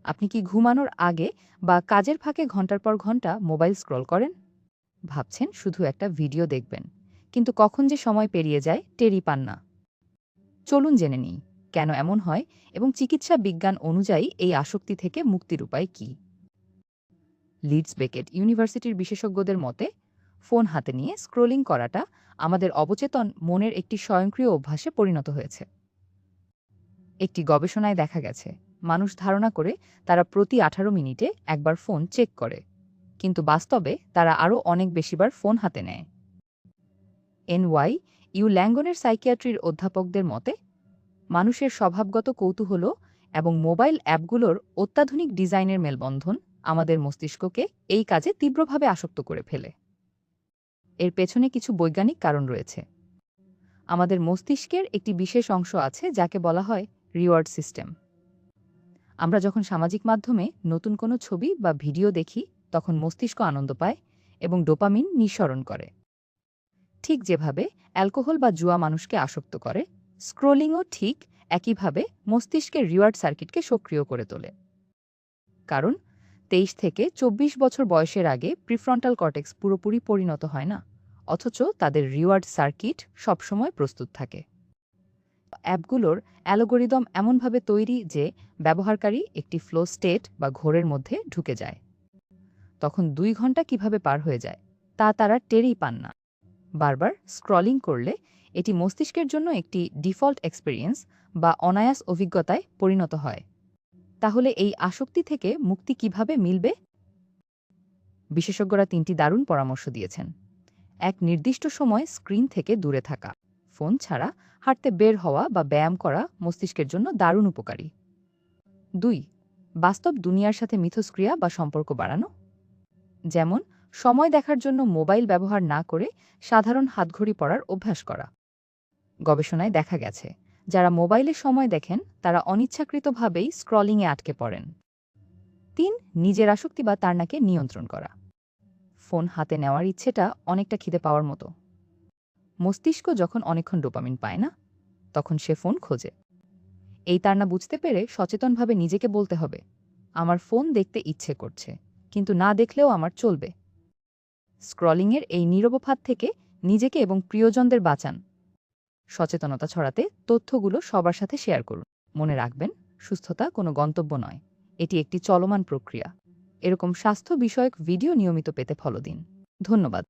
আপনি কি ঘুমানোর আগে বা কাজের ফাঁকে ঘন্টার পর ঘন্টা মোবাইল স্ক্রল করেন? ভাবছেন শুধু একটা ভিডিও দেখবেন, কিন্তু কখন যে সময় পেরিয়ে যায় টেরই পান না। চলুন জেনে নিই কেন এমন হয় এবং চিকিৎসা বিজ্ঞান অনুযায়ী এই আসক্তি থেকে মুক্তির উপায় কী। লিডস বেকেট ইউনিভার্সিটির বিশেষজ্ঞদের মতে ফোন হাতে নিয়ে স্ক্রোলিং করাটা আমাদের অবচেতন মনের একটি স্বয়ংক্রিয় অভ্যাসে পরিণত হয়েছে। একটি গবেষণায় দেখা গেছে মানুষ ধারণা করে তারা প্রতি 18 মিনিটে একবার ফোন চেক করে, কিন্তু বাস্তবে তারা আরও অনেক বেশিবার ফোন হাতে নেয়। এনওয়াই ইউ ল্যাঙ্গনের সাইকিয়াট্রির অধ্যাপকদের মতে মানুষের স্বভাবগত কৌতূহল এবং মোবাইল অ্যাপগুলোর অত্যাধুনিক ডিজাইনের মেলবন্ধন আমাদের মস্তিষ্ককে এই কাজে তীব্রভাবে আসক্ত করে ফেলে। এর পেছনে কিছু বৈজ্ঞানিক কারণ রয়েছে। আমাদের মস্তিষ্কের একটি বিশেষ অংশ আছে যাকে বলা হয় রিওয়ার্ড সিস্টেম। আমরা যখন সামাজিক মাধ্যমে নতুন কোনো ছবি বা ভিডিও দেখি তখন মস্তিষ্ক আনন্দ পায় এবং ডোপামিন নিঃসরণ করে। ঠিক যেভাবে অ্যালকোহল বা জুয়া মানুষকে আসক্ত করে, স্ক্রোলিংও ঠিক একইভাবে মস্তিষ্কের রিওয়ার্ড সার্কিটকে সক্রিয় করে তোলে। কারণ 23 থেকে 24 বছর বয়সের আগে প্রিফ্রন্টাল কর্টেক্স পুরোপুরি পরিণত হয় না, অথচ তাদের রিওয়ার্ড সার্কিট সবসময় প্রস্তুত থাকে। অ্যাপগুলোর অ্যালগোরিদম এমনভাবে তৈরি যে ব্যবহারকারী একটি ফ্লো স্টেট বা ঘোরের মধ্যে ঢুকে যায়। তখন 2 ঘন্টা কিভাবে পার হয়ে যায় তা তারা টেরই পান না। বারবার স্ক্রলিং করলে এটি মস্তিষ্কের জন্য একটি ডিফল্ট এক্সপেরিয়েন্স বা অনায়াস অভিজ্ঞতায় পরিণত হয়। তাহলে এই আসক্তি থেকে মুক্তি কিভাবে মিলবে? বিশেষজ্ঞরা 3টি দারুণ পরামর্শ দিয়েছেন। এক, নির্দিষ্ট সময় স্ক্রিন থেকে দূরে থাকা। ফোন ছাড়া হাঁটতে বের হওয়া বা ব্যায়াম করা মস্তিষ্কের জন্য দারুণ উপকারী। 2, বাস্তব দুনিয়ার সাথে মিথস্ক্রিয়া বা সম্পর্ক বাড়ানো। যেমন সময় দেখার জন্য মোবাইল ব্যবহার না করে সাধারণ হাতঘড়ি পরার অভ্যাস করা। গবেষণায় দেখা গেছে যারা মোবাইলে সময় দেখেন তারা অনিচ্ছাকৃতভাবেই স্ক্রলিংয়ে আটকে পড়েন। 3, নিজের আসক্তি বা তাড়নাকে নিয়ন্ত্রণ করা। ফোন হাতে নেওয়ার ইচ্ছেটা অনেকটা খিদে পাওয়ার মতো। মস্তিষ্ক যখন অনেকক্ষণ ডোপামিন পায় না, তখন সে ফোন খোঁজে। এই তাড়না বুঝতে পেরে সচেতনভাবে নিজেকে বলতে হবে, আমার ফোন দেখতে ইচ্ছে করছে, কিন্তু না দেখলেও আমার চলবে। স্ক্রলিংয়ের এই নীরব ফাঁদ থেকে নিজেকে এবং প্রিয়জনদের বাঁচান। সচেতনতা ছড়াতে তথ্যগুলো সবার সাথে শেয়ার করুন। মনে রাখবেন, সুস্থতা কোনো গন্তব্য নয়, এটি একটি চলমান প্রক্রিয়া। এরকম স্বাস্থ্য বিষয়ক ভিডিও নিয়মিত পেতে ফলো দিন। ধন্যবাদ।